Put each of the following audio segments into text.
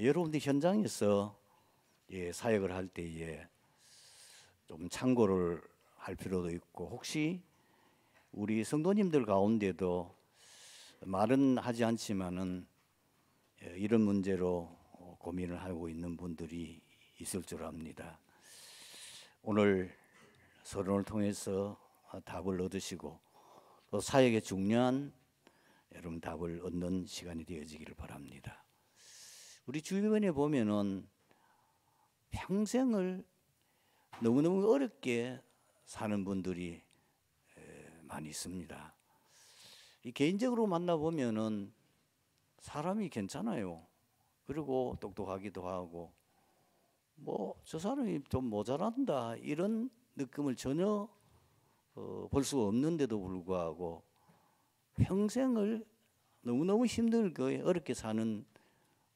여러분들 현장에서 사역을 할 때에 좀 참고를 할 필요도 있고, 혹시 우리 성도님들 가운데도 말은 하지 않지만은 이런 문제로 고민을 하고 있는 분들이 있을 줄 압니다. 오늘 서론을 통해서 답을 얻으시고 또 사역에 중요한 여러분 답을 얻는 시간이 되어지기를 바랍니다. 우리 주변에 보면은 평생을 너무너무 어렵게 사는 분들이 많이 있습니다. 개인적으로 만나보면은 사람이 괜찮아요. 그리고 똑똑하기도 하고 뭐 저 사람이 좀 모자란다 이런 느낌을 전혀 볼 수가 없는데도 불구하고 평생을 너무너무 힘들게 어렵게 사는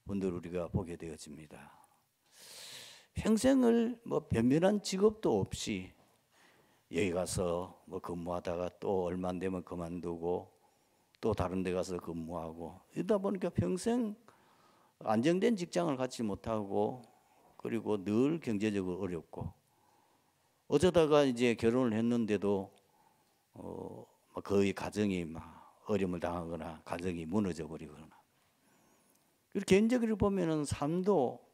분들 우리가 보게 되어집니다. 평생을 뭐 변변한 직업도 없이 여기 가서 뭐 근무하다가 또 얼마 안 되면 그만두고 또 다른 데 가서 근무하고 이러다 보니까 평생 안정된 직장을 갖지 못하고 그리고 늘 경제적으로 어렵고 어쩌다가 이제 결혼을 했는데도 거의 가정이 막 어려움을 당하거나 가정이 무너져 버리거나 개인적으로 보면은 삶도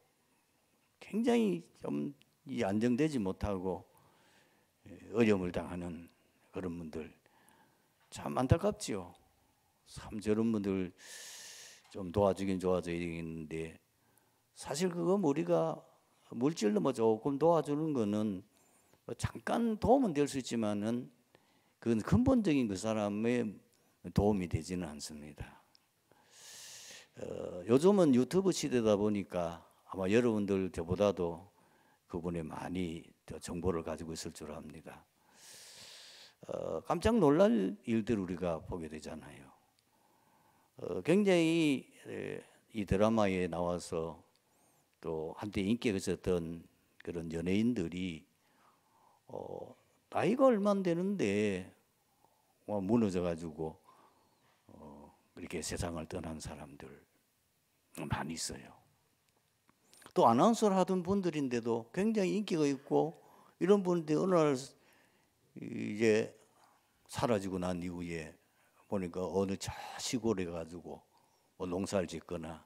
굉장히 좀 안정되지 못하고 어려움을 당하는 그런 분들 참 안타깝지요. 참 저런 분들 좀 도와주긴 도와줘야 되겠는데 사실 그거 우리가 물질로 뭐 조금 도와주는 거는 잠깐 도움은 될 수 있지만은 그건 근본적인 그 사람의 도움이 되지는 않습니다. 요즘은 유튜브 시대다 보니까 아마 여러분들 저보다도 그분에 많이 정보를 가지고 있을 줄 압니다. 깜짝 놀랄 일들 우리가 보게 되잖아요. 굉장히 이 드라마에 나와서 또 한때 인기가 있었던 그런 연예인들이 나이가 얼마 안 되는데 무너져가지고 이렇게 세상을 떠난 사람들 많이 있어요. 또 아나운서를 하던 분들인데도 굉장히 인기가 있고 이런 분들 어느 날 이제 사라지고 난 이후에 보니까 어느 저 시골에 가지고 농사를 짓거나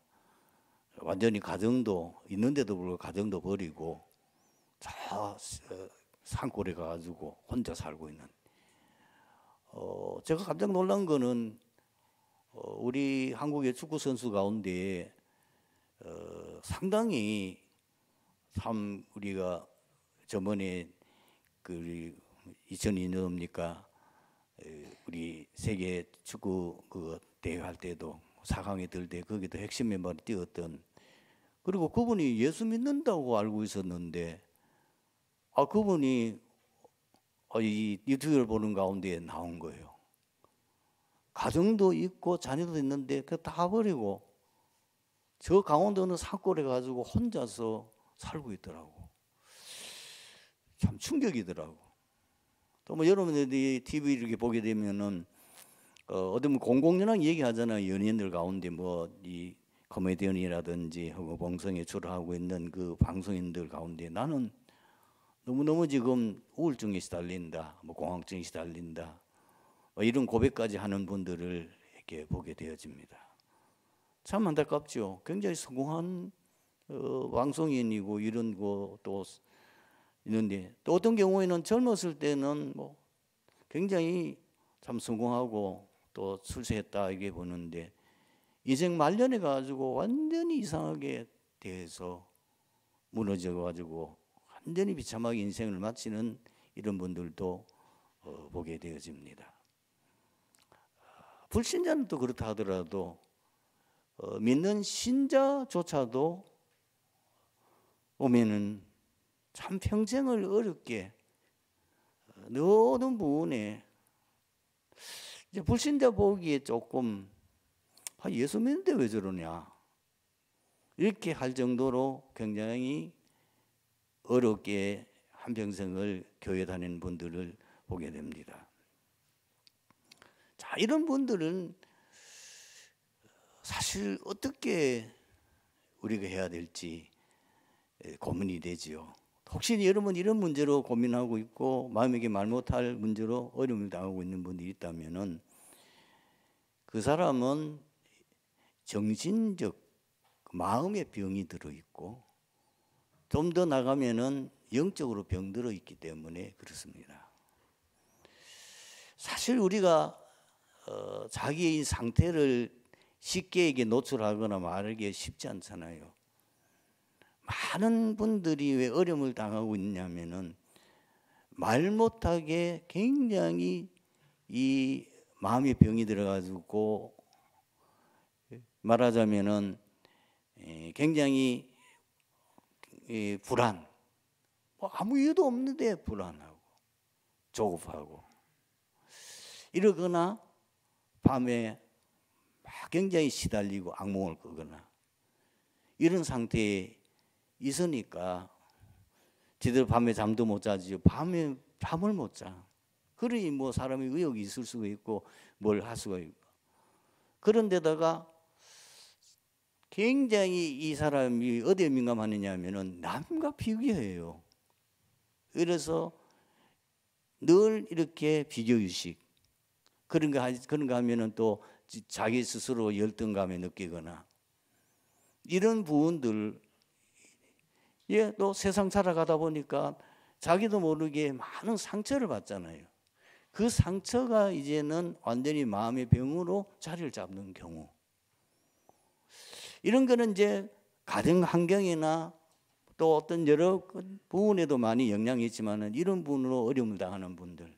완전히 가정도 있는데도 불구하고 가정도 버리고 저 산골에 가가지고 혼자 살고 있는. 제가 깜짝 놀란 거는 우리 한국의 축구 선수 가운데 상당히 참 우리가 저번에 그 2002년입니까 우리 세계 축구 그 대회 할 때도 4강에 들 때 거기도 핵심 멤버로 뛰었던 그리고 그분이 예수 믿는다고 알고 있었는데 그분이 이 유튜브를 보는 가운데 나온 거예요. 가정도 있고 자녀도 있는데 그거 다 버리고 저 강원도 어느 산골에 가지고 혼자서 살고 있더라고. 참 충격이더라고. 또 뭐 여러분들이 TV 이렇게 보게 되면은 어떤 공공연하게 얘기하잖아요. 연예인들 가운데 뭐 이 코미디언이라든지 혹은 봉성에 출연하고 있는 그 방송인들 가운데 나는 너무너무 지금 우울증에 시달린다, 뭐 공황증에 시달린다, 뭐 이런 고백까지 하는 분들을 이렇게 보게 되어집니다. 참 안타깝죠. 굉장히 성공한 방송인이고 이런 거 또 있는데 또 어떤 경우에는 젊었을 때는 뭐 굉장히 참 성공하고 또 출세했다 이게 보는데 인생 말년에 가지고 완전히 이상하게 돼서 무너져 가지고 완전히 비참하게 인생을 마치는 이런 분들도 보게 되어집니다. 불신자는 또 그렇다 하더라도 믿는 신자조차도 보면은 참 평생을 어렵게 어느 부분에 이제 불신자 보기에 조금 예수 믿는데 왜 저러냐 이렇게 할 정도로 굉장히 어렵게 한평생을 교회 다니는 분들을 보게 됩니다. 자, 이런 분들은 사실 어떻게 우리가 해야 될지 고민이 되지요. 혹시 여러분 이런 문제로 고민하고 있고 마음에게 말 못할 문제로 어려움을 당하고 있는 분들이 있다면은 그 사람은 정신적 마음의 병이 들어 있고 좀 더 나가면은 영적으로 병들어 있기 때문에 그렇습니다. 사실 우리가 자기의 상태를 쉽게 이게 노출하거나 말하기 쉽지 않잖아요. 많은 분들이 왜 어려움을 당하고 있냐면은 말 못하게 굉장히 이 마음의 병이 들어가지고 말하자면은 굉장히 불안, 아무 이유도 없는데 불안하고 조급하고 이러거나 밤에 막 굉장히 시달리고 악몽을 꾸거나 이런 상태에 있으니까 제대로 밤에 잠도 못 자지요. 밤에 잠을 못 자. 그러니 뭐 사람이 의욕이 있을 수가 있고 뭘 할 수가 있고. 그런데다가 굉장히 이 사람이 어디에 민감하느냐 하면은 남과 비교해요. 그래서 늘 이렇게 비교의식 그런 거 하면은 또 자기 스스로 열등감에 느끼거나 이런 부분들 또 세상 살아가다 보니까 자기도 모르게 많은 상처를 받잖아요. 그 상처가 이제는 완전히 마음의 병으로 자리를 잡는 경우. 이런 거는 이제 가정 환경이나 또 어떤 여러 부분에도 많이 영향이 있지만은 이런 부분으로 어려움을 당하는 분들.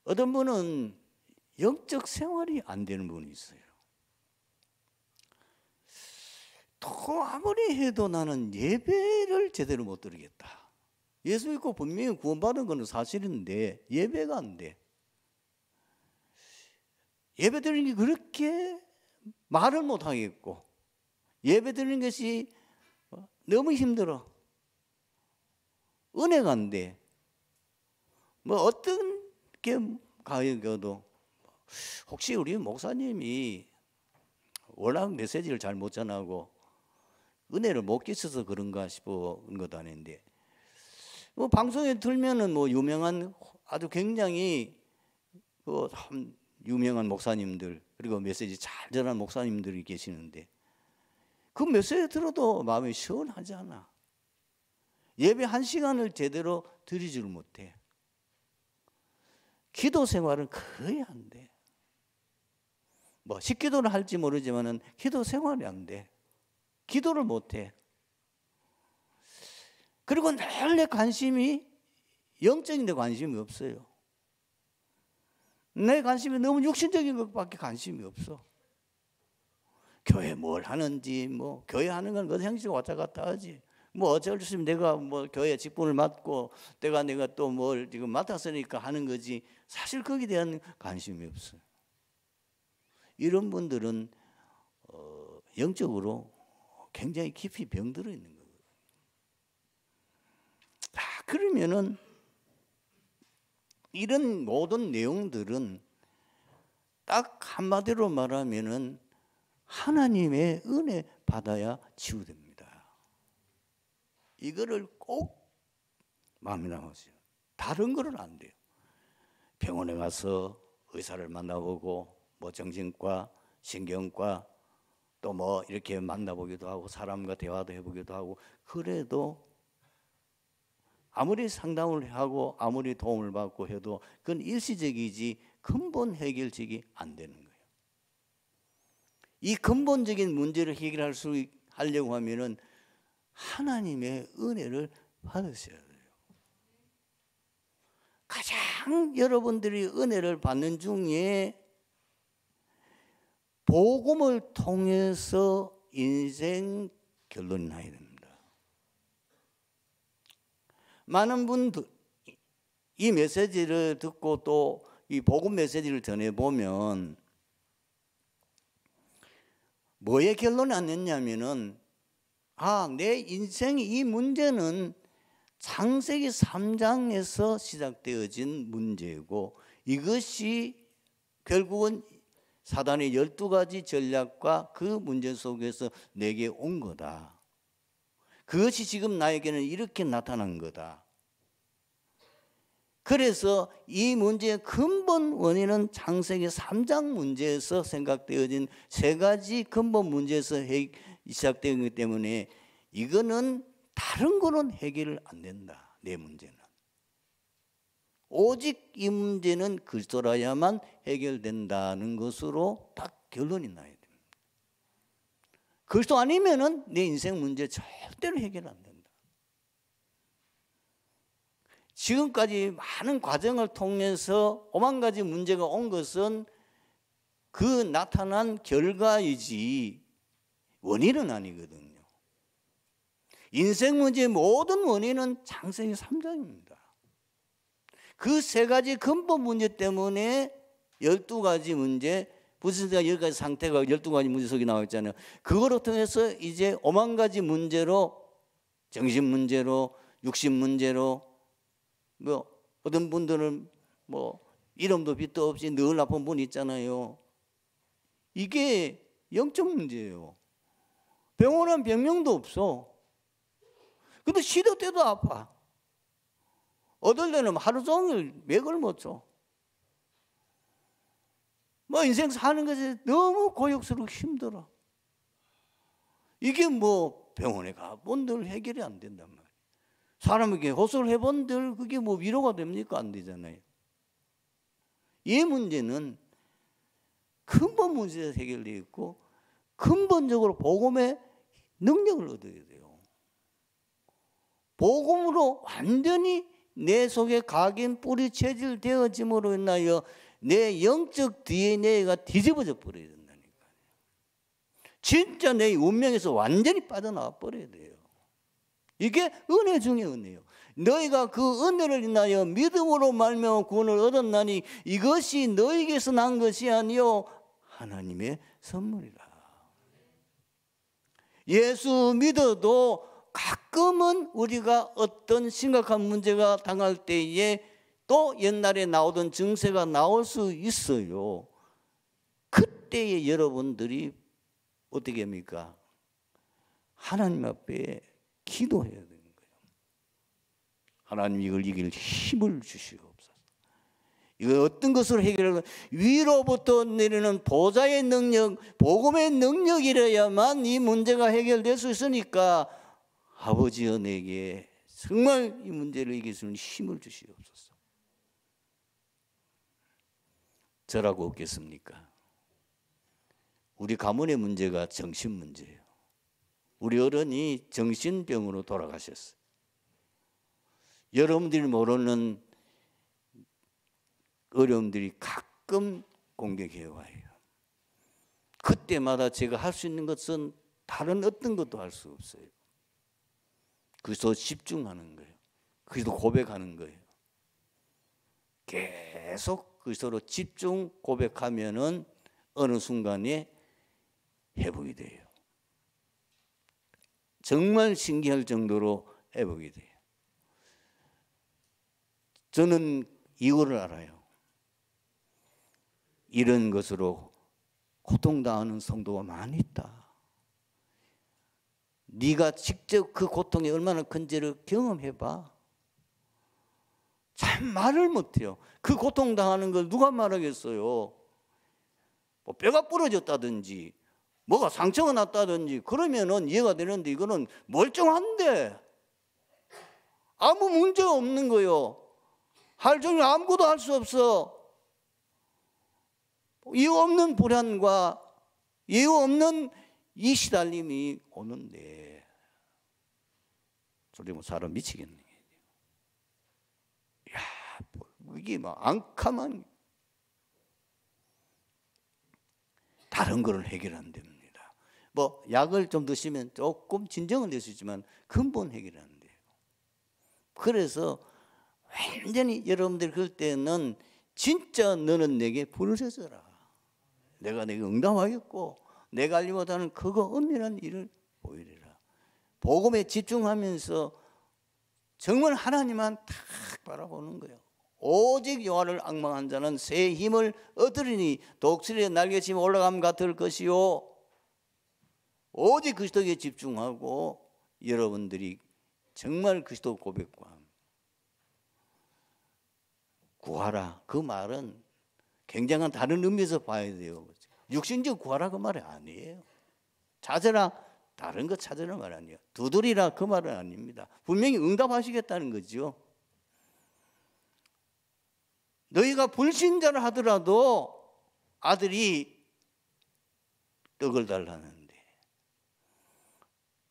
어떤 분은 영적 생활이 안 되는 분이 있어요. 또 아무리 해도 나는 예배를 제대로 못 드리겠다. 예수 믿고 분명히 구원받은 건 사실인데 예배가 안 돼. 예배 드리는 게 그렇게 말을 못 하겠고 예배 드리는 것이 너무 힘들어. 은혜가 안 돼. 뭐 어떤 게 가여도 혹시 우리 목사님이 워낙 메시지를 잘 못 전하고 은혜를 못 끼쳐서 그런가 싶은 것도 아닌데 뭐 방송에 들면은 뭐 유명한 아주 굉장히 참 유명한 목사님들 그리고 메시지 잘 전하는 목사님들이 계시는데 그 메시지 들어도 마음이 시원하지 않아. 예배 1시간을 제대로 드리지를 못해. 기도 생활은 거의 안 돼. 뭐 식기도를 할지 모르지만은 기도 생활이 안 돼. 기도를 못 해. 그리고 늘 내 관심이 영적인 데 관심이 없어요. 내 관심이 너무 육신적인 것밖에 관심이 없어. 교회 뭘 하는지 뭐 교회 하는 건 그 형식 왔다 갔다 하지. 뭐 어쩔 수 없이 내가 뭐 교회 직분을 맡고 내가 또 뭘 지금 맡았으니까 하는 거지. 사실 거기에 대한 관심이 없어요. 이런 분들은 영적으로 굉장히 깊이 병들어 있는 거예요. 그러면은 이런 모든 내용들은 딱 한마디로 말하면은 하나님의 은혜 받아야 치유됩니다. 이거를 꼭 마음에 남으세요. 다른 거는 안 돼요. 병원에 가서 의사를 만나보고 뭐 정신과, 신경과 또 뭐 이렇게 만나보기도 하고 사람과 대화도 해보기도 하고 그래도 아무리 상담을 하고 아무리 도움을 받고 해도 그건 일시적이지 근본 해결책이 안 되는 거예요. 이 근본적인 문제를 하려고 하면은 하나님의 은혜를 받으셔야 돼요. 가장 여러분들이 은혜를 받는 중에 복음을 통해서 인생 결론이 나야 됩니다. 많은 분들 이 메시지를 듣고 또 이 복음 메시지를 전해보면 뭐의 결론이 안 났냐면은 내 인생의 이 문제는 창세기 3장에서 시작되어진 문제고 이것이 결국은 사단의 12가지 전략과 그 문제 속에서 내게 온 거다. 그것이 지금 나에게는 이렇게 나타난 거다. 그래서 이 문제의 근본 원인은 창세기 3장 문제에서 생각되어진 3가지 근본 문제에서 시작되기 때문에 이거는 다른 거는 해결 안 된다. 내 문제는. 오직 이 문제는 그리스도라야만 해결된다는 것으로 딱 결론이 나야 됩니다. 그리스도 아니면은 내 인생 문제 절대로 해결 안 된다. 지금까지 많은 과정을 통해서 5만 가지 문제가 온 것은 그 나타난 결과이지 원인은 아니거든요. 인생 문제의 모든 원인은 창세기 3장입니다. 그 3가지 근본 문제 때문에 12가지 문제, 부신세가 10가지 상태가 12가지 문제 속에 나와 있잖아요. 그거로 통해서 이제 5만 가지 문제로, 정신 문제로, 육신 문제로, 뭐 어떤 분들은 뭐 이름도 빛도 없이 늘 나쁜 분이 있잖아요. 이게 영적 문제예요. 병원은 병명도 없어. 근데 시도 때도 아파. 어떨 때는 하루 종일 맥을 못 줘. 뭐 인생 사는 것이 너무 고역스럽고 힘들어. 이게 뭐 병원에 가본들 해결이 안 된단 말이에요. 사람에게 호소를 해본들 그게 뭐 위로가 됩니까? 안 되잖아요. 이 문제는 근본 문제에서 해결되어 있고 근본적으로 복음의 능력을 얻어야 돼요. 복음으로 완전히 내 속에 각인 뿌리 체질되어짐으로 인하여 내 영적 DNA가 뒤집어져 버려야 된다니까요. 진짜 내 운명에서 완전히 빠져나와 버려야 돼요. 이게 은혜 중에 은혜예요. 너희가 그 은혜를 인하여 믿음으로 말미암아 구원을 얻었나니 이것이 너희에게서 난 것이 아니요 하나님의 선물이라. 예수 믿어도 가끔은 우리가 어떤 심각한 문제가 당할 때에 또 옛날에 나오던 증세가 나올 수 있어요. 그때에 여러분들이 어떻게 합니까? 하나님 앞에 기도해야 되는 거예요. 하나님 이걸 이길 힘을 주시옵소서. 이거 어떤 것으로 해결하는 위로부터 내리는 보좌의 능력, 복음의 능력이라야만 이 문제가 해결될 수 있으니까 아버지여 내게 정말 이 문제를 이길 수 있는 힘을 주시옵소서. 저라고 없겠습니까? 우리 가문의 문제가 정신 문제예요. 우리 어른이 정신병으로 돌아가셨어요. 여러분들이 모르는 어려움들이 가끔 공격해 와요. 그때마다 제가 할 수 있는 것은 다른 어떤 것도 할 수 없어요. 그래서 집중하는 거예요. 그래서 고백하는 거예요. 계속 그리스도로 집중 고백하면은 어느 순간에 회복이 돼요. 정말 신기할 정도로 회복이 돼요. 저는 이유를 알아요. 이런 것으로 고통당하는 성도가 많이 있다. 네가 직접 그 고통이 얼마나 큰지를 경험해봐. 참 말을 못해요. 그 고통당하는 걸 누가 말하겠어요. 뭐 뼈가 부러졌다든지 뭐가 상처가 났다든지 그러면은 이해가 되는데 이거는 멀쩡한데 아무 문제 없는 거예요. 할 종일 아무것도 할 수 없어. 이유 없는 불안과 이유 없는 이 시달림이 오는데 저리 뭐 사람 미치겠네. 야, 이게 막 앙캄한 다른 거를 해결 안 됩니다. 뭐 약을 좀 드시면 조금 진정은 될 수 있지만 근본 해결 안 돼요. 그래서 완전히 여러분들 그럴 때는 진짜 너는 내게 부르짖어라. 내가 내게 응답하겠고 내가 알지 못하는 그거 은밀한 일을 보이리라. 복음에 집중하면서 정말 하나님만 탁 바라보는 거예요. 오직 여호와를 앙망한 자는 새 힘을 얻으리니 독수리의 날개치며 올라감 같을 것이요. 오직 그리스도에 집중하고 여러분들이 정말 그리스도 고백과 구하라, 그 말은 굉장한 다른 의미에서 봐야 돼요. 육신적 구하라 그 말이 아니에요. 찾으라, 다른 거 찾으라 말 아니에요. 두드리라 그 말은 아닙니다. 분명히 응답하시겠다는 거죠. 너희가 불신자를 하더라도 아들이 떡을 달라는데,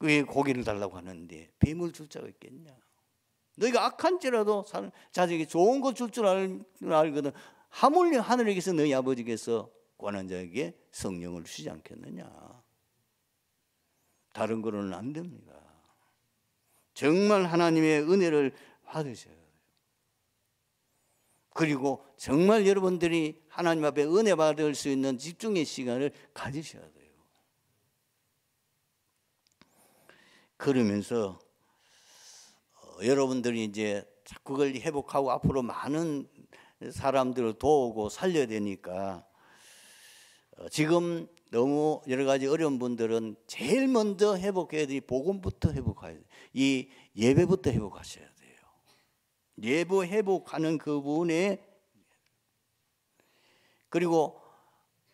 왜 고기를 달라고 하는데 뱀을 줄 자가 있겠냐. 너희가 악한지라도 자식에게 좋은 거 줄 줄 알거든 하물며 하늘에게서 너희 아버지께서 권한 자에게 성령을 주시지 않겠느냐. 다른 거로는 안 됩니다. 정말 하나님의 은혜를 받으셔야 돼요. 그리고 정말 여러분들이 하나님 앞에 은혜 받을 수 있는 집중의 시간을 가지셔야 돼요. 그러면서 여러분들이 이제 그걸 회복하고 앞으로 많은 사람들을 도우고 살려야 되니까 지금 너무 여러 가지 어려운 분들은 제일 먼저 회복해야 돼. 복음부터 회복해야 돼요. 이 예배부터 회복하셔야 돼요. 예배 회복하는 그분의, 그리고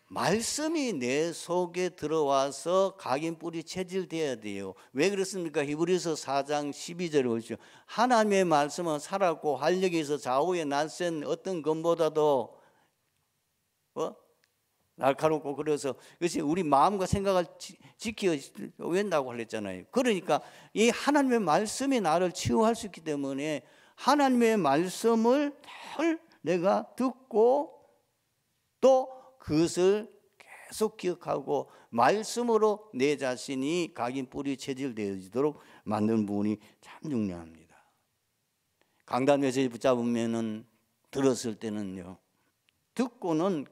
말씀이 내 속에 들어와서 각인 뿌리 체질돼야 돼요. 왜 그렇습니까? 히브리서 4장 12절을 보시죠. 하나님의 말씀은 살았고 활력이 있어 좌우에 날쌘 어떤 것보다도 날카롭고, 그래서 그것이 우리 마음과 생각을 지켜낸다고 그랬잖아요. 그러니까 이 하나님의 말씀이 나를 치유할 수 있기 때문에 하나님의 말씀을 늘 내가 듣고 또 그것을 계속 기억하고 말씀으로 내 자신이 각인 뿌리 체질되어지도록 만드는 부분이 참 중요합니다. 강단 메시지 붙잡으면은 들었을 때는요, 듣고는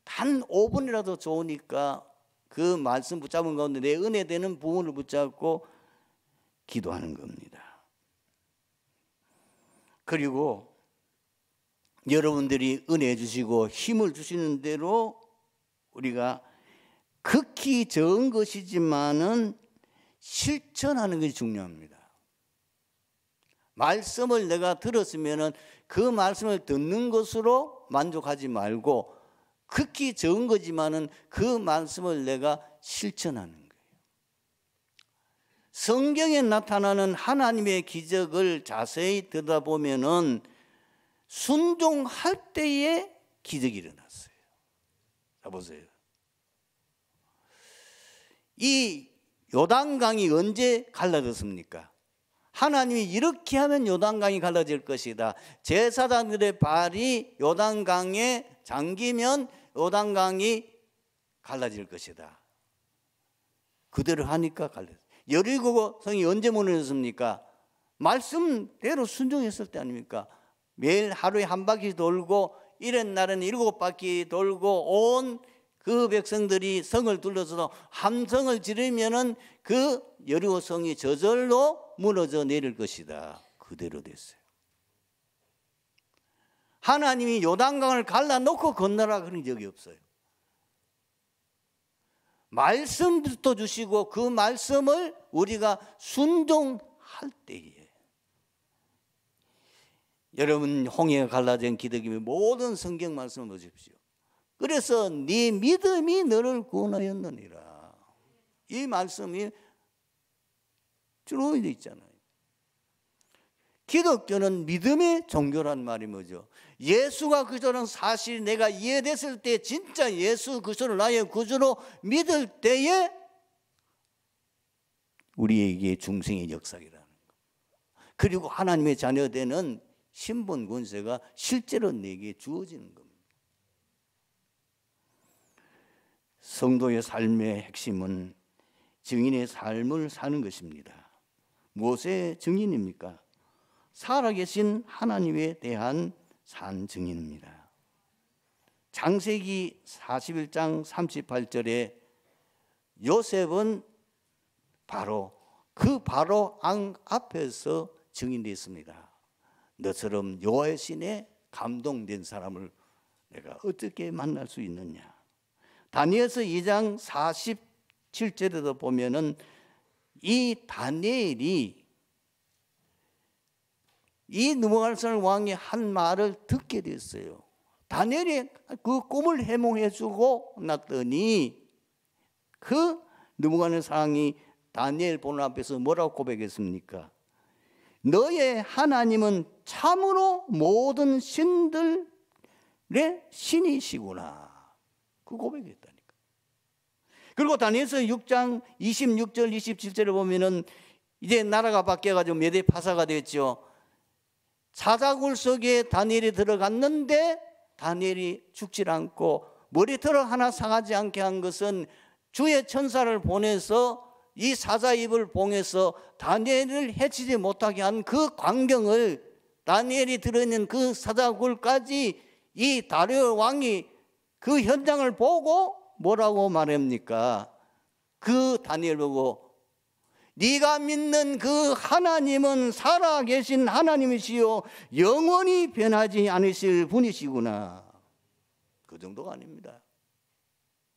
단 5분이라도 좋으니까 그 말씀 붙잡은 가운데 내 은혜 되는 부분을 붙잡고 기도하는 겁니다. 그리고 여러분들이 은혜 주시고 힘을 주시는 대로 우리가 극히 적은 것이지만은 실천하는 것이 중요합니다. 말씀을 내가 들었으면은 그 말씀을 듣는 것으로 만족하지 말고 극히 적은 거지만은 그 말씀을 내가 실천하는 거예요. 성경에 나타나는 하나님의 기적을 자세히 들여다보면은 순종할 때에 기적이 일어났어요. 자 보세요. 이 요단강이 언제 갈라졌습니까? 하나님이 이렇게 하면 요단강이 갈라질 것이다. 제사장들의 발이 요단강에 잠기면 요단강이 갈라질 것이다. 그대로 하니까 갈라졌어요. 여리고 성이 언제 무너졌습니까? 말씀대로 순종했을 때 아닙니까? 매일 하루에 한 바퀴 돌고 이런 날은 7바퀴 돌고 온 그 백성들이 성을 둘러서도 함성을 지르면은 그 여리고 성이 저절로 무너져 내릴 것이다. 그대로 됐어요. 하나님이 요단강을 갈라놓고 건너라 그런 적이 없어요. 말씀부터 주시고 그 말씀을 우리가 순종할 때에, 여러분 홍해가 갈라진 기적이면 모든 성경 말씀을 보십시오. 그래서 네 믿음이 너를 구원하였느니라. 이 말씀이 주로 있잖아요. 기독교는 믿음의 종교란 말이 뭐죠? 예수가 그리스도는 사실 내가 이해됐을 때 진짜 예수 그리스도를 나의 구주로 믿을 때에 우리에게 중생의 역사이라는 것. 그리고 하나님의 자녀되는 신분 권세가 실제로 내게 주어지는 겁니다. 성도의 삶의 핵심은 증인의 삶을 사는 것입니다. 무엇의 증인입니까? 살아계신 하나님에 대한 산 증인입니다. 창세기 41장 38절에 요셉은 바로 앙 앞에서 증인되었습니다. 너처럼 여호와의 신에 감동된 사람을 내가 어떻게 만날 수 있느냐. 다니엘서 2장 47절에도 보면은 이 다니엘이 이 느부갓네살 왕이 한 말을 듣게 됐어요. 다니엘이 그 꿈을 해몽해 주고 났더니 그 느부갓네살 왕이 다니엘 보는 앞에서 뭐라고 고백했습니까? 너의 하나님은 참으로 모든 신들의 신이시구나. 그 고백했다니까. 그리고 다니엘서 6장 26절 27절에 보면은 이제 나라가 바뀌어가지고 메대 파사가 됐죠. 사자굴 속에 다니엘이 들어갔는데 다니엘이 죽질 않고 머리털을 하나 상하지 않게 한 것은 주의 천사를 보내서 이 사자 입을 봉해서 다니엘을 해치지 못하게 한 그 광경을 다니엘이 들어있는 그 사자굴까지 이 다리오 왕이 그 현장을 보고 뭐라고 말합니까? 그 다니엘 보고 네가 믿는 그 하나님은 살아계신 하나님이시요 영원히 변하지 않으실 분이시구나. 그 정도가 아닙니다.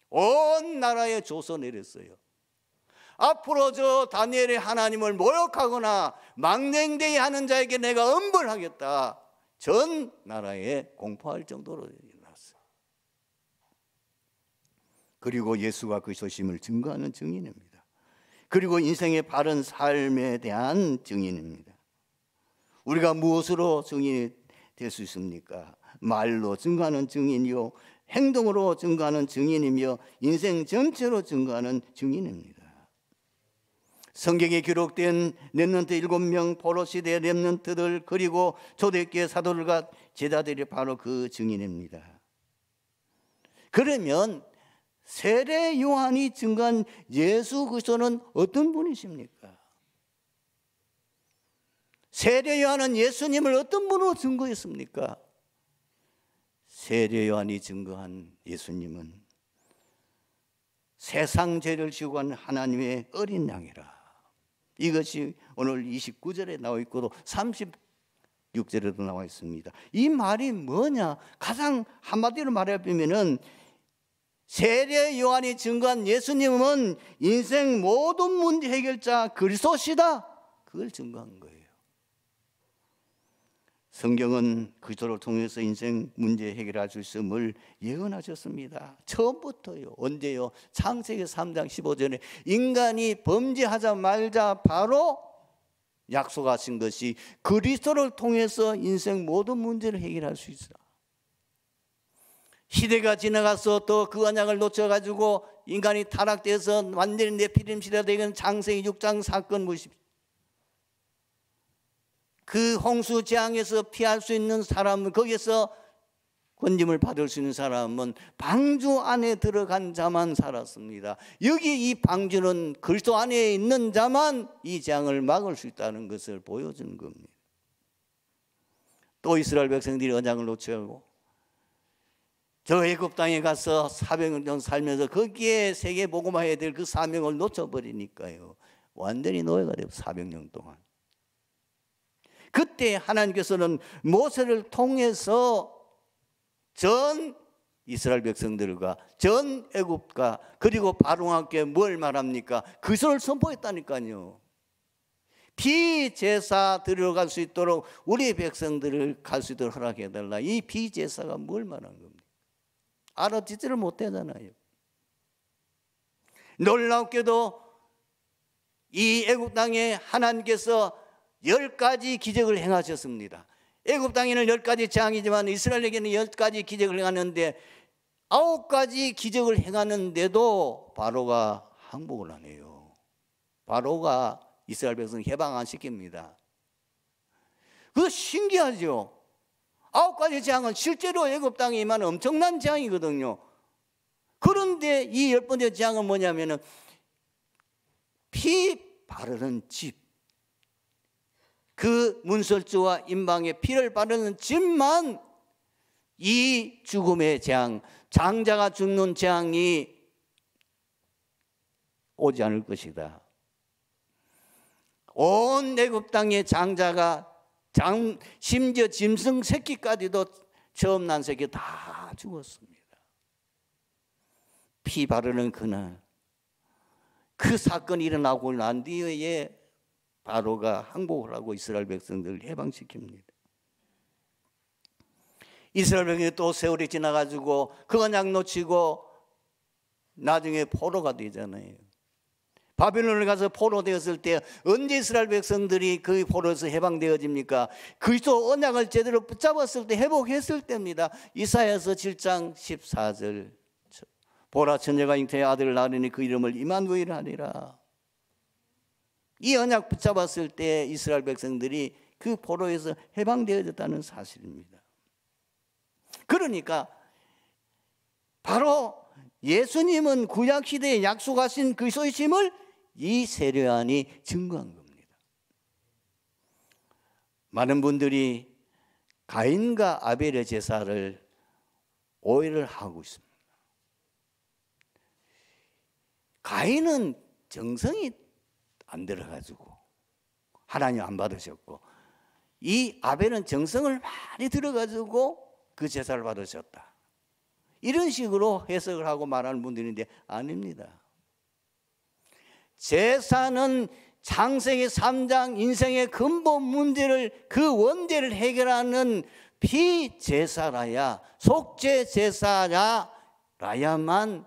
온 나라에 조서 내렸어요. 앞으로 저 다니엘의 하나님을 모욕하거나 망령되이 하는 자에게 내가 엄벌하겠다. 전 나라에 공포할 정도로 일어났어요. 그리고 예수가 그 소심을 증거하는 증인입니다. 그리고 인생의 바른 삶에 대한 증인입니다. 우리가 무엇으로 증인이 될 수 있습니까? 말로 증거하는 증인이요, 행동으로 증거하는 증인이며 인생 전체로 증거하는 증인입니다. 성경에 기록된 렘넌트 7명, 포로 시대의 렘넌트들, 그리고 초대교회 사도들과 제자들이 바로 그 증인입니다. 그러면 세례 요한이 증거한 예수 그리스도는 어떤 분이십니까? 세례 요한은 예수님을 어떤 분으로 증거했습니까? 세례 요한이 증거한 예수님은 세상 죄를 지고 간 하나님의 어린 양이라. 이것이 오늘 29절에 나와 있고도 36절에도 나와 있습니다. 이 말이 뭐냐? 가장 한마디로 말해보면은 세례 요한이 증거한 예수님은 인생 모든 문제 해결자 그리스도시다. 그걸 증거한 거예요. 성경은 그리스도를 통해서 인생 문제 해결할 수 있음을 예언하셨습니다. 처음부터요. 언제요? 창세기 3장 15절에 인간이 범죄하자 말자 바로 약속하신 것이 그리스도를 통해서 인생 모든 문제를 해결할 수 있어. 시대가 지나가서 또 그 언약을 놓쳐가지고 인간이 타락돼서 완전히 네피림 시대가 되는 창세기 6장 사건 보십시오. 그 홍수 재앙에서 피할 수 있는 사람은, 거기에서 건짐을 받을 수 있는 사람은 방주 안에 들어간 자만 살았습니다. 여기 이 방주는 그리스도 안에 있는 자만 이 재앙을 막을 수 있다는 것을 보여주는 겁니다. 또 이스라엘 백성들이 언약을 놓치고 저 애굽 땅에 가서 400년 살면서 거기에 세계 복음화해야 될 그 사명을 놓쳐버리니까요. 완전히 노예가 되고 400년 동안. 그때 하나님께서는 모세를 통해서 전 이스라엘 백성들과 전 애굽과 그리고 바로와 함께 뭘 말합니까? 그리스도를 선포했다니까요. 비제사 들어갈 수 있도록 우리 백성들을 갈 수 있도록 허락해달라. 이 비제사가 뭘 말하는 겁니까? 알아듣지를 못하잖아요. 놀랍게도 이 애굽 땅에 하나님께서 10가지 기적을 행하셨습니다. 애굽 땅에는 10가지 재앙이지만 이스라엘에게는 10가지 기적을 행하는데 9가지 기적을 행하는데도 바로가 항복을 안 해요. 바로가 이스라엘 백성 해방 안 시킵니다. 그거 신기하죠. 9가지 재앙은 실제로 애굽 땅에 임한 엄청난 재앙이거든요. 그런데 이 10번째 재앙은 뭐냐면은 피 바르는 집, 그 문설주와 임방에 피를 바르는 집만 이 죽음의 재앙, 장자가 죽는 재앙이 오지 않을 것이다. 온 애굽 땅의 장자가 심지어 짐승 새끼까지도 처음 난 새끼 다 죽었습니다. 피 바르는 그날, 그 사건이 일어나고 난 뒤에 바로가 항복을 하고 이스라엘 백성들을 해방시킵니다. 이스라엘 백성이 또 세월이 지나가지고 그 언약 놓치고 나중에 포로가 되잖아요. 바벨론을 가서 포로 되었을 때 언제 이스라엘 백성들이 그 포로에서 해방되어집니까? 그리스도 언약을 제대로 붙잡았을 때, 회복했을 때입니다. 이사야서 7장 14절, 보라 처녀가 잉태의 아들을 낳으니 그 이름을 임마누엘 하리라. 이 언약 붙잡았을 때 이스라엘 백성들이 그 포로에서 해방되어졌다는 사실입니다. 그러니까 바로 예수님은 구약시대에 약속하신 그리스도이심을 이 세례요한이 증거한 겁니다. 많은 분들이 가인과 아벨의 제사를 오해를 하고 있습니다. 가인은 정성이 안 들어가지고 하나님 안 받으셨고, 이 아벨은 정성을 많이 들어가지고 그 제사를 받으셨다, 이런 식으로 해석을 하고 말하는 분들인데 아닙니다. 제사는 창세기 3장 인생의 근본 문제를, 그 원죄를 해결하는 피제사라야, 속죄제사라야만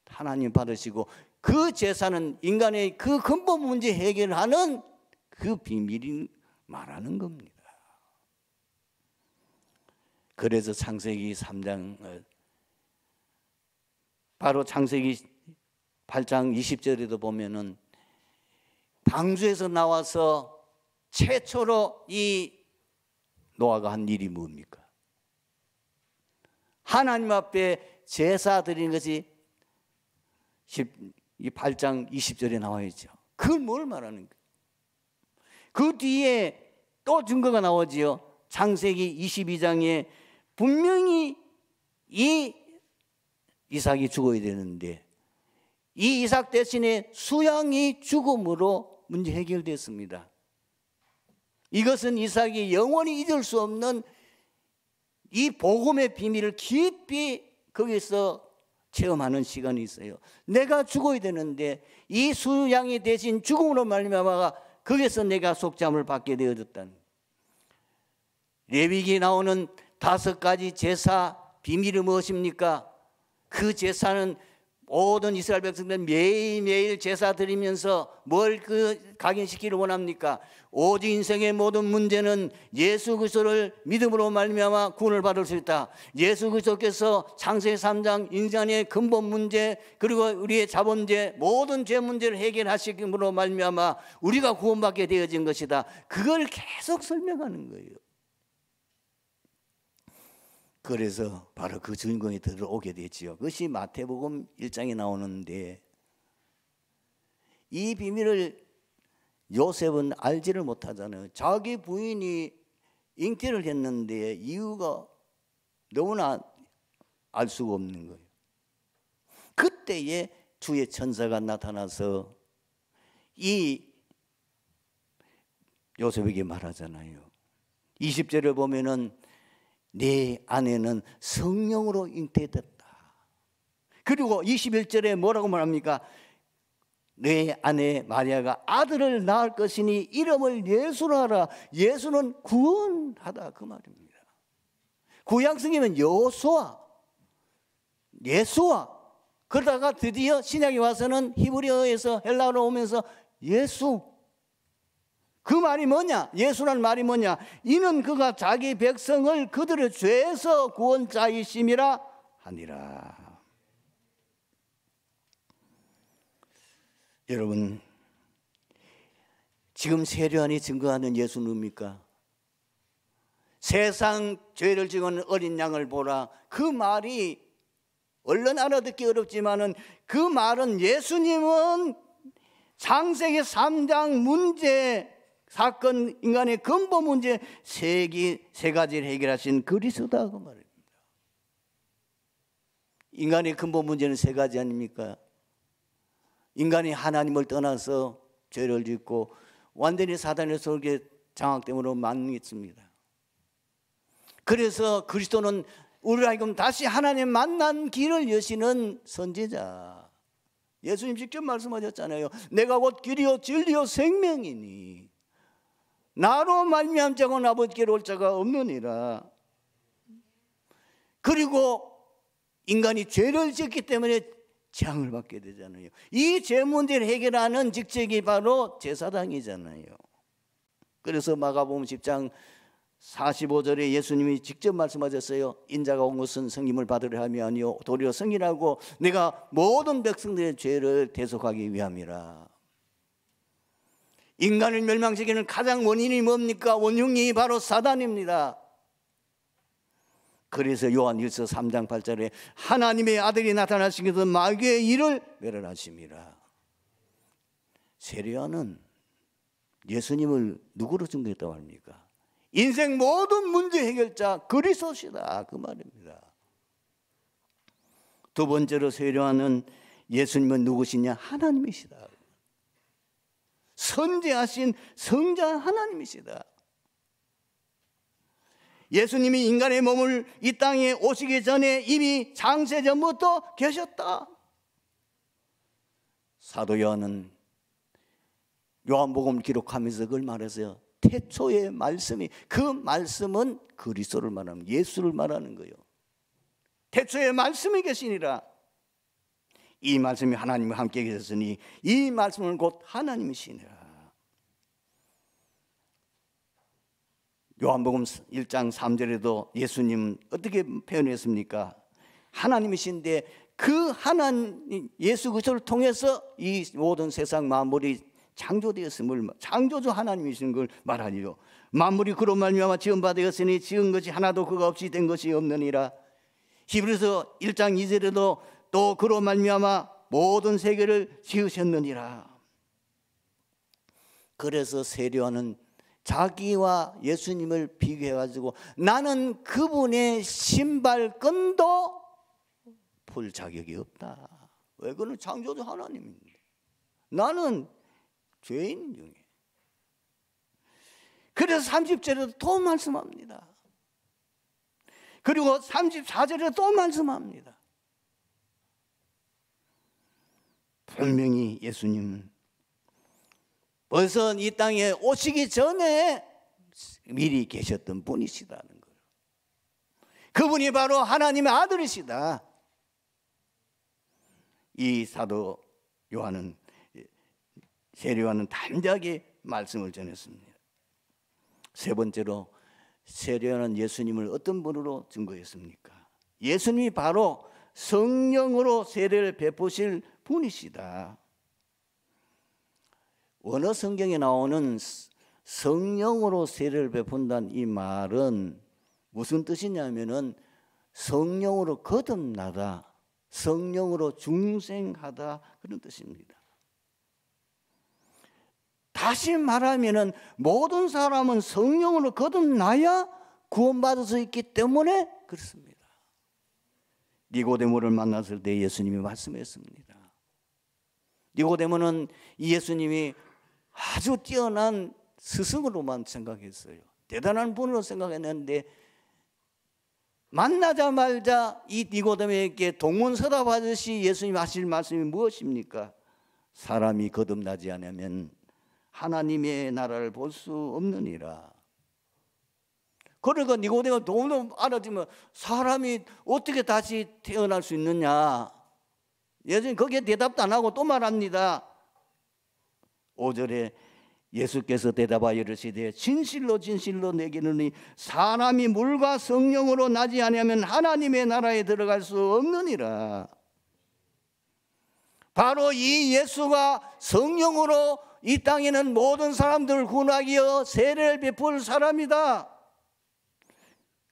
하나님 받으시고, 그 제사는 인간의 그 근본 문제 해결하는 그 비밀이 말하는 겁니다. 그래서 창세기 3장, 바로 창세기 8장 20절에도 보면은 방주에서 나와서 최초로 이 노아가 한 일이 뭡니까? 하나님 앞에 제사 드리는 것이 이 8장 20절에 나와 있죠. 그걸 뭘 말하는 거예요? 그 뒤에 또 증거가 나오지요. 창세기 22장에 분명히 이 이삭이 죽어야 되는데 이 이삭 대신에 수양이 죽음으로 문제 해결됐습니다. 이것은 이삭이 영원히 잊을 수 없는 이 복음의 비밀을 깊이 거기서 체험하는 시간이 있어요. 내가 죽어야 되는데 이 수양이 대신 죽음으로 말미암아 거기서 내가 속죄함을 받게 되어졌다는. 레위기에 나오는 5가지 제사 비밀이 무엇입니까? 그 제사는 모든 이스라엘 백성들 매일매일 제사 드리면서 뭘 각인시키기를 원합니까? 오직 인생의 모든 문제는 예수 그리스도를 믿음으로 말미암아 구원을 받을 수 있다. 예수 그리스도께서 창세기 3장 인간의 근본 문제, 그리고 우리의 자본죄, 모든 죄 문제를 해결하심으로 말미암아 우리가 구원받게 되어진 것이다. 그걸 계속 설명하는 거예요. 그래서 바로 그 주인공이 들어오게 되지요. 그것이 마태복음 1장에 나오는데, 이 비밀을 요셉은 알지를 못하잖아요. 자기 부인이 잉태를 했는데 이유가 너무나 알 수가 없는 거예요. 그때에 주의 천사가 나타나서 이 요셉에게 말하잖아요. 20절을 보면은 내 아내는 성령으로 잉태됐다. 그리고 21절에 뭐라고 말합니까? 내 아내 마리아가 아들을 낳을 것이니 이름을 예수라 하라. 예수는 구원하다, 그 말입니다. 구약 성경은 여호수아, 예수와, 그러다가 드디어 신약에 와서는 히브리어에서 헬라어로 오면서 예수. 그 말이 뭐냐? 예수란 말이 뭐냐? 이는 그가 자기 백성을 그들의 죄에서 구원자이심이라 하니라. 여러분, 지금 세례요한이 증거하는 예수는 뭡니까? 세상 죄를 지은 어린 양을 보라. 그 말이 얼른 알아듣기 어렵지만은 그 말은 예수님은 창세기 3장 문제, 사건, 인간의 근본 문제 세 가지를 해결하신 그리스도다, 그 말입니다. 인간의 근본 문제는 3가지 아닙니까? 인간이 하나님을 떠나서 죄를 짓고 완전히 사단의 속에 장악됨으로 망했습니다. 그래서 그리스도는 우리를 하여금 다시 하나님 만난 길을 여시는 선지자. 예수님 직접 말씀하셨잖아요. 내가 곧 길이요 진리요 생명이니 나로 말미암지 않고 아버지께로 올 자가 없느니라. 그리고 인간이 죄를 짓기 때문에 재앙을 받게 되잖아요. 이 죄 문제를 해결하는 직책이 바로 제사장이잖아요. 그래서 마가복음 10장 45절에 예수님이 직접 말씀하셨어요. 인자가 온 것은 성김을 받으려 함이 아니요 도리어 성이라고 내가 모든 백성들의 죄를 대속하기 위함이라. 인간을 멸망시키는 가장 원인이 뭡니까? 원흉이 바로 사단입니다. 그래서 요한일서 3장 8절에 하나님의 아들이 나타나신 것은 마귀의 일을 멸하심이라. 세례요한은 예수님을 누구로 증거했다고 합니까? 인생 모든 문제 해결자 그리스도시다 그 말입니다. 두 번째로 세례요한은 예수님은 누구시냐? 하나님이시다. 선지하신 성자 하나님이시다. 예수님이 인간의 몸을 이 땅에 오시기 전에 이미 창세 전부터 계셨다. 사도 요한은 요한복음을 기록하면서 그걸 말했어요. 태초의 말씀이, 그 말씀은 그리스도를 말하는, 예수를 말하는 거예요. 태초의 말씀이 계시니라. 이 말씀이 하나님과 함께 계셨으니 이 말씀은 곧 하나님이시니라. 요한복음 1장 3절에도 예수님 어떻게 표현했습니까? 하나님이신데 그 하나님 예수 그리스도를 통해서 이 모든 세상 만물이 창조되었음을, 창조주 하나님이신 걸 말하니요. 만물이 그로 말미암아 지은 바 되었으니 지은 것이 하나도 그가 없이 된 것이 없느니라. 히브리서 1장 2절에도 또 그로 말미암아 모든 세계를 지으셨느니라. 그래서 세례요한은 자기와 예수님을 비교해가지고 나는 그분의 신발끈도 풀 자격이 없다. 왜? 그는 창조주 하나님입니다. 나는 죄인 중에. 그래서 30절에도 또 말씀합니다. 그리고 34절에 또 말씀합니다. 분명히 예수님은 벌써 이 땅에 오시기 전에 미리 계셨던 분이시다는 거예요. 그분이 바로 하나님의 아들이시다. 이 사도 요한은, 세례요한은 담대하게 말씀을 전했습니다. 세 번째로 세례요한은 예수님을 어떤 분으로 증거했습니까? 예수님이 바로 성령으로 세례를 베푸실 분이시다. 원어 성경에 나오는 성령으로 세례를 베푼다는 이 말은 무슨 뜻이냐면은 성령으로 거듭나다, 성령으로 중생하다, 그런 뜻입니다. 다시 말하면은 모든 사람은 성령으로 거듭나야 구원받을 수 있기 때문에 그렇습니다. 니고데모를 만났을 때 예수님이 말씀했습니다. 니고데모는 이 예수님이 아주 뛰어난 스승으로만 생각했어요. 대단한 분으로 생각했는데 만나자마자 이 니고데모에게 동문서답하듯이 예수님 하실 말씀이 무엇입니까? 사람이 거듭나지 않으면 하나님의 나라를 볼 수 없느니라. 그러니까 니고데모가 너무 알아들으면 사람이 어떻게 다시 태어날 수 있느냐. 예수님 거기에 대답도 안 하고 또 말합니다. 5절에 예수께서 대답하여 이르시되 진실로 진실로 내게 이르노니 사람이 물과 성령으로 나지 아니하면 하나님의 나라에 들어갈 수 없느니라. 바로 이 예수가 성령으로 이 땅에는 모든 사람들을 구원하기 위하여 세례를 베풀 사람이다.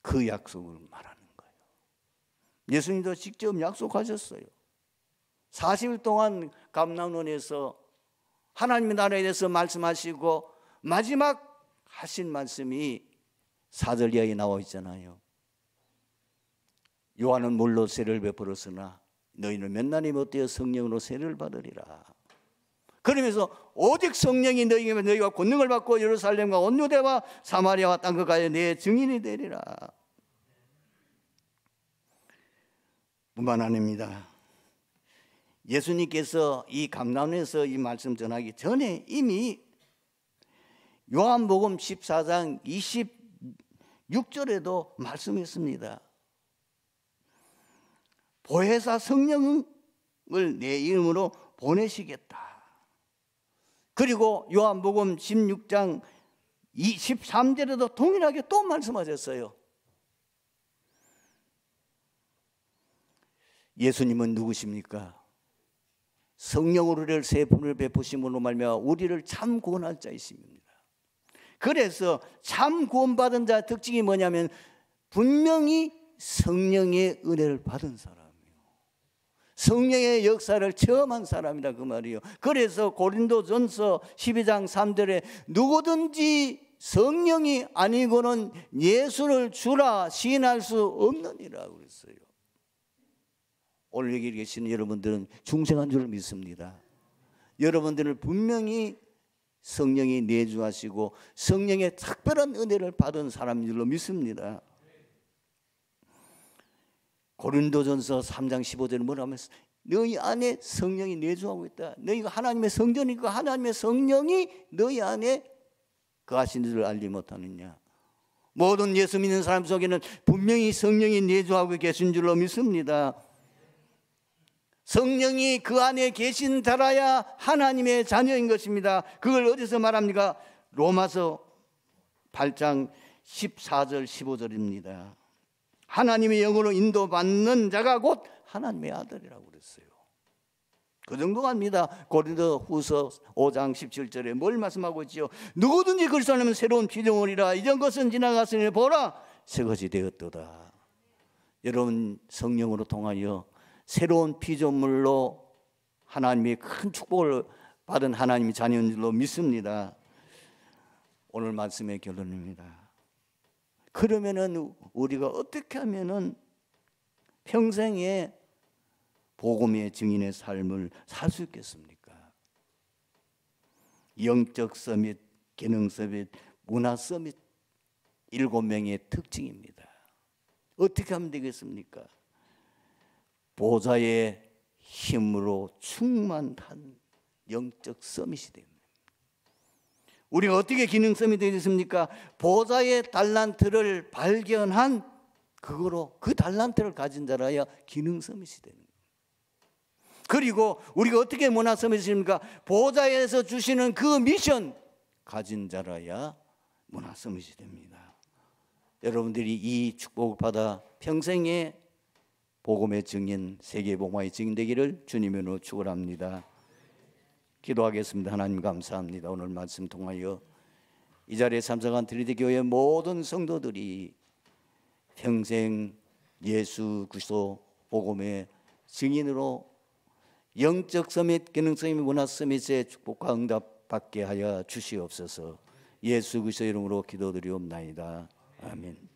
그 약속을 말하는 거예요. 예수님도 직접 약속하셨어요. 40일 동안 감람원에서 하나님의 나라에 대해서 말씀하시고 마지막 하신 말씀이 4절 이하에 나와 있잖아요. 요한은 물로 세례를 베풀었으나 너희는 몇 날이 못되어 성령으로 세례를 받으리라. 그러면서 오직 성령이 너희에게 너희가 권능을 받고 예루살렘과 온 유대와 사마리아와 땅 끝까지 내 증인이 되리라. 뿐만 아닙니다. 예수님께서 이 감람원에서 이 말씀 전하기 전에 이미 요한복음 14장 26절에도 말씀했습니다. 보혜사 성령을 내 이름으로 보내시겠다. 그리고 요한복음 16장 23절에도 동일하게 또 말씀하셨어요. 예수님은 누구십니까? 성령으로 우리를 새 분을 베푸심으로 말미암아 우리를 참 구원할 자이십니다. 그래서 참 구원받은 자의 특징이 뭐냐면 분명히 성령의 은혜를 받은 사람이요, 성령의 역사를 체험한 사람이다 그 말이요. 그래서 고린도전서 12장 3절에 누구든지 성령이 아니고는 예수를 주라 시인할 수 없느니라 그랬어요. 오늘 여기 계시는 여러분들은 중생한 줄 믿습니다. 여러분들은 분명히 성령이 내주하시고 성령의 특별한 은혜를 받은 사람인 줄로 믿습니다. 고린도전서 3장 15절에 뭐라 하면서 너희 안에 성령이 내주하고 있다. 너희가 하나님의 성전이고 하나님의 성령이 너희 안에 거하신 줄을 알지 못하느냐. 모든 예수 믿는 사람 속에는 분명히 성령이 내주하고 계신 줄로 믿습니다. 성령이 그 안에 계신 자라야 하나님의 자녀인 것입니다. 그걸 어디서 말합니까? 로마서 8장 14절 15절입니다. 하나님의 영으로 인도받는 자가 곧 하나님의 아들이라고 그랬어요. 그 정도가 아닙니다. 고린도후서 5장 17절에 뭘 말씀하고 있지요? 누구든지 그리스도 안에 새로운 피조물이라 이전 것은 지나갔으니 보라 새것이 되었도다. 여러분 성령으로 통하여 새로운 피조물로 하나님의 큰 축복을 받은 하나님의 자녀인 줄로 믿습니다. 오늘 말씀의 결론입니다. 그러면은 우리가 어떻게 하면은 평생에 복음의 증인의 삶을 살 수 있겠습니까? 영적 서밋, 기능 서밋, 문화 서밋 7명의 특징입니다. 어떻게 하면 되겠습니까? 보좌의 힘으로 충만한 영적 서밋이 됩니다. 우리가 어떻게 기능 서밋이 되겠습니까? 보좌의 달란트를 발견한 그거로 그 달란트를 가진 자라야 기능 서밋이 되는 거예요. 그리고 우리가 어떻게 문화 서밋이 됩니까? 보좌에서 주시는 그 미션 가진 자라야 문화 서밋이 됩니다. 여러분들이 이 축복을 받아 평생에 복음의 증인, 세계 복음화의 증인 되기를 주님의 이름으로 축원합니다. 기도하겠습니다. 하나님 감사합니다. 오늘 말씀 통하여 이 자리에 참석한 트리티 교회 모든 성도들이 평생 예수 그리스도 복음의 증인으로 영적 서밋, 기능 서밋, 문화 서밋의 축복과 응답 받게 하여 주시옵소서. 예수 그리스도 이름으로 기도드리옵나이다. 아멘.